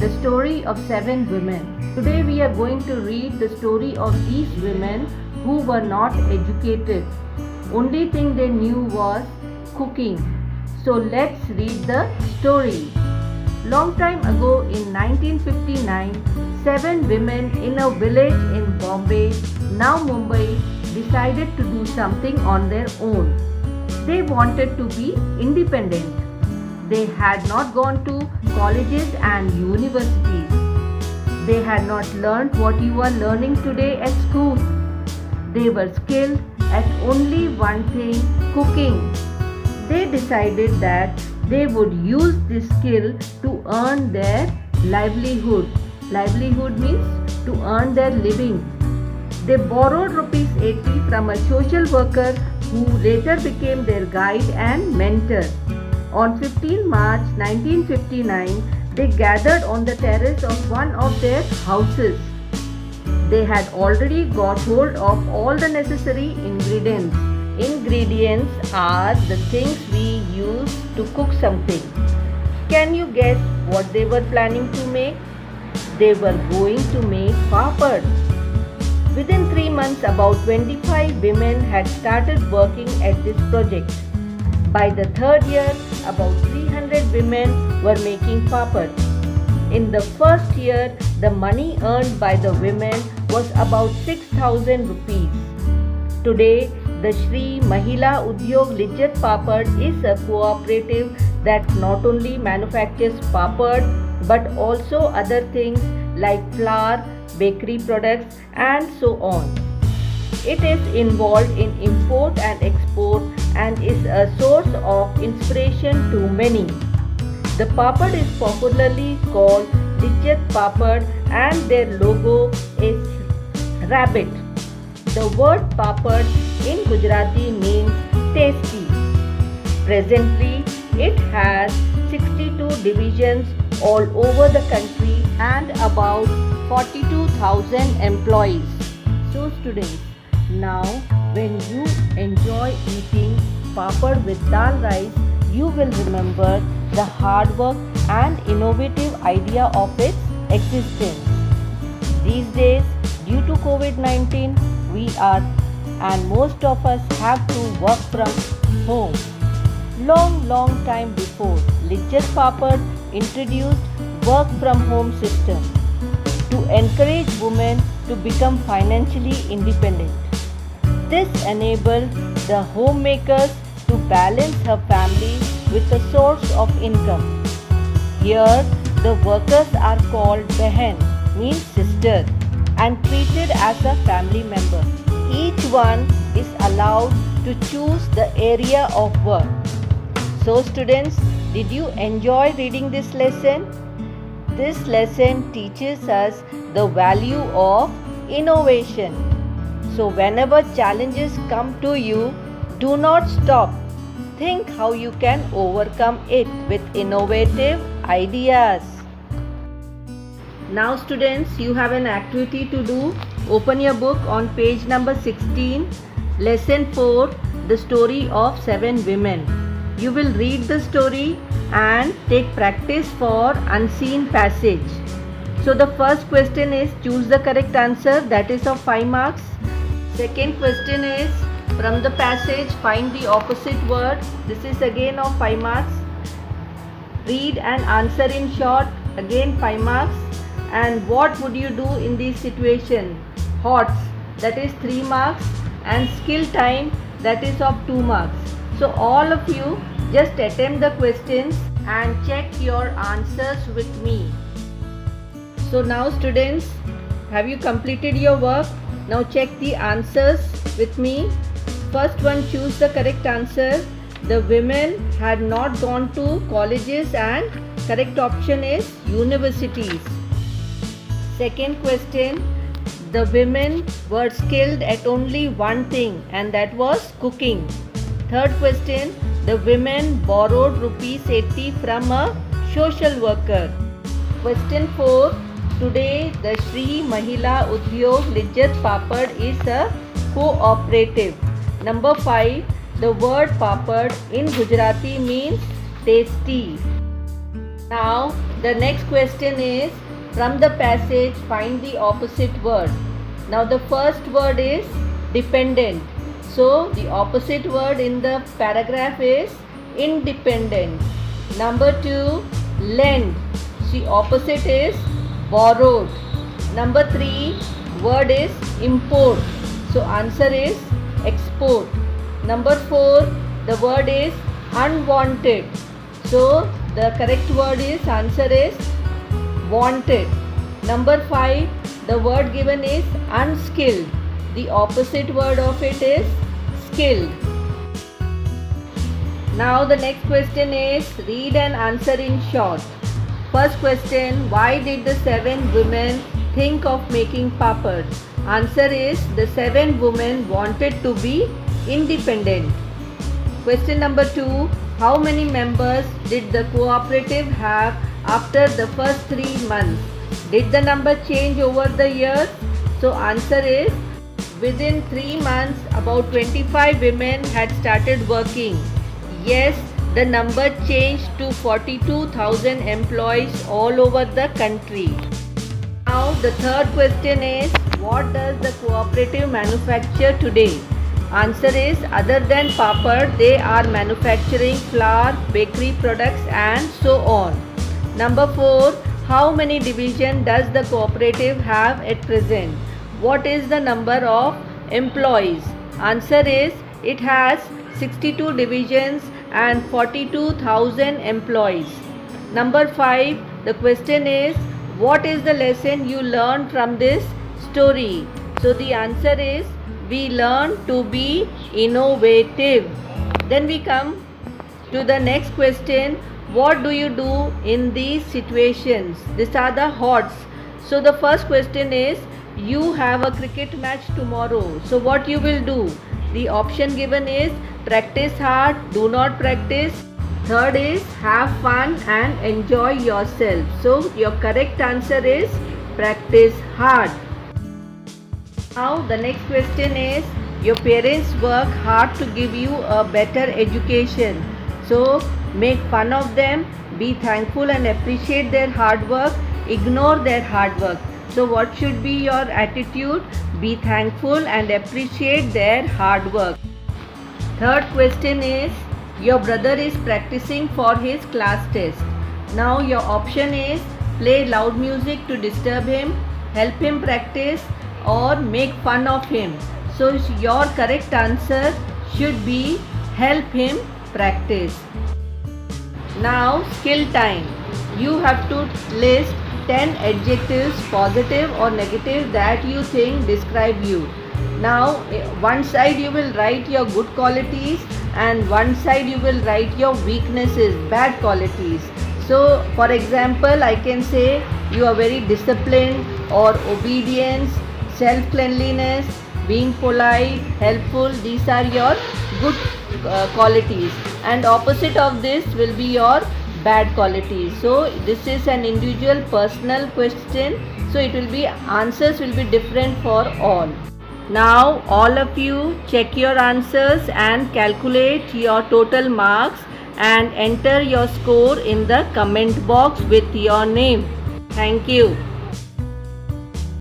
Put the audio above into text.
the story of 7 women. Today we are going to read the story of these women who were not educated. Only thing they knew was cooking. So let's read the story. Long time ago in 1959, 7 women in a village in Bombay, now Mumbai, decided to do something on their own. They wanted to be independent. They had not gone to colleges and universities. They had not learned what you are learning today at school. They were skilled at only one thing, cooking. They decided that they would use this skill to earn their livelihood. Livelihood means to earn their living. They borrowed rupees 80 from a social worker who later became their guide and mentor. On 15 March 1959, they gathered on the terrace of one of their houses. They had already got hold of all the necessary ingredients. Ingredients are the things we use to cook something. Can you guess what they were planning to make? They were going to make papad. Within 3 months, about 25 women had started working at this project. By the third year, about 300 women were making papad. In the first year, the money earned by the women was about 6,000 rupees. Today, the Shri Mahila Udyog Lijjat Papad is a cooperative that not only manufactures papad but also other things like flour, bakery products and so on. It is involved in import and export and is a source of inspiration to many. The papad is popularly called Lijjat Papad and their logo is rabbit. The word papad in Gujarati means tasty. Presently, it has 62 divisions all over the country and about 42,000 employees. So students, now when you enjoy eating papad with dal rice, you will remember the hard work and innovative idea of its existence. These days, due to COVID-19, we are and most of us have to work from home. Long time before, Lijjat Papad introduced work from home system to encourage women to become financially independent. This enabled the homemakers to balance her family with a source of income. Here, the workers are called Behan, means sister, and treated as a family member. Each one is allowed to choose the area of work. So students, did you enjoy reading this lesson? This lesson teaches us the value of innovation. So whenever challenges come to you, do not stop. Think how you can overcome it with innovative ideas. Now students, you have an activity to do. Open your book on page number 16, lesson 4, the story of 7 women. You will read the story and take practice for unseen passage. So the first question is choose the correct answer, that is of 5 marks. Second question is from the passage find the opposite word. This is again of 5 marks. Read and answer in short, again 5 marks. And what would you do in this situation? Hots, that is 3 marks, and skill time, that is of 2 marks. So all of you just attempt the questions and check your answers with me. So now students, have you completed your work? Now check the answers with me. First one, choose the correct answer. The women had not gone to colleges and correct option is universities. Second question, the women were skilled at only one thing and that was cooking. Third question, the women borrowed rupees 80 from a social worker. Question 4, today the Shri Mahila Udyog Lijjat Papad is a cooperative. Number 5, the word papad in Gujarati means tasty. Now the next question is, from the passage find the opposite word. Now the first word is dependent. So the opposite word in the paragraph is independent. Number 2, lend. The opposite is borrowed. Number 3, word is import. So answer is export. Number 4, the word is unwanted. So the correct word is, answer is wanted. Number 5, the word given is unskilled. The opposite word of it is skilled. Now the next question is, read and answer in short. First question, why did the 7 women think of making papad? Answer is, the 7 women wanted to be independent. Question number 2, how many members did the cooperative have after the first 3 months? Did the number change over the years? So answer is, within 3 months about 25 women had started working. Yes, the number changed to 42,000 employees all over the country. Now the third question is, what does the cooperative manufacture today? Answer is, other than papad, they are manufacturing flour, bakery products and so on. Number 4, how many divisions does the cooperative have at present? What is the number of employees? Answer is, it has 62 divisions and 42,000 employees. Number 5, the question is, what is the lesson you learned from this story? So the answer is, we learn to be innovative. Then we come to the next question, what do you do in these situations? These are the odds. So the first question is, you have a cricket match tomorrow. So what you will do? The option given is practice hard, do not practice. Third is have fun and enjoy yourself. So your correct answer is practice hard. Now the next question is, your parents work hard to give you a better education. So make fun of them, be thankful and appreciate their hard work, ignore their hard work. So what should be your attitude? Be thankful and appreciate their hard work. Third question is, your brother is practicing for his class test. Now your option is play loud music to disturb him, help him practice or make fun of him. So your correct answer should be help him practice. Now skill time. You have to list 10 adjectives, positive or negative, that you think describe you. Now one side you will write your good qualities and one side you will write your weaknesses, bad qualities. So for example, I can say you are very disciplined or obedience, self-cleanliness, being polite, helpful. These are your good qualities, and opposite of this will be your bad qualities. So this is an individual personal question, so it will be, answers will be different for all. Now all of you check your answers and calculate your total marks and enter your score in the comment box with your name. Thank you.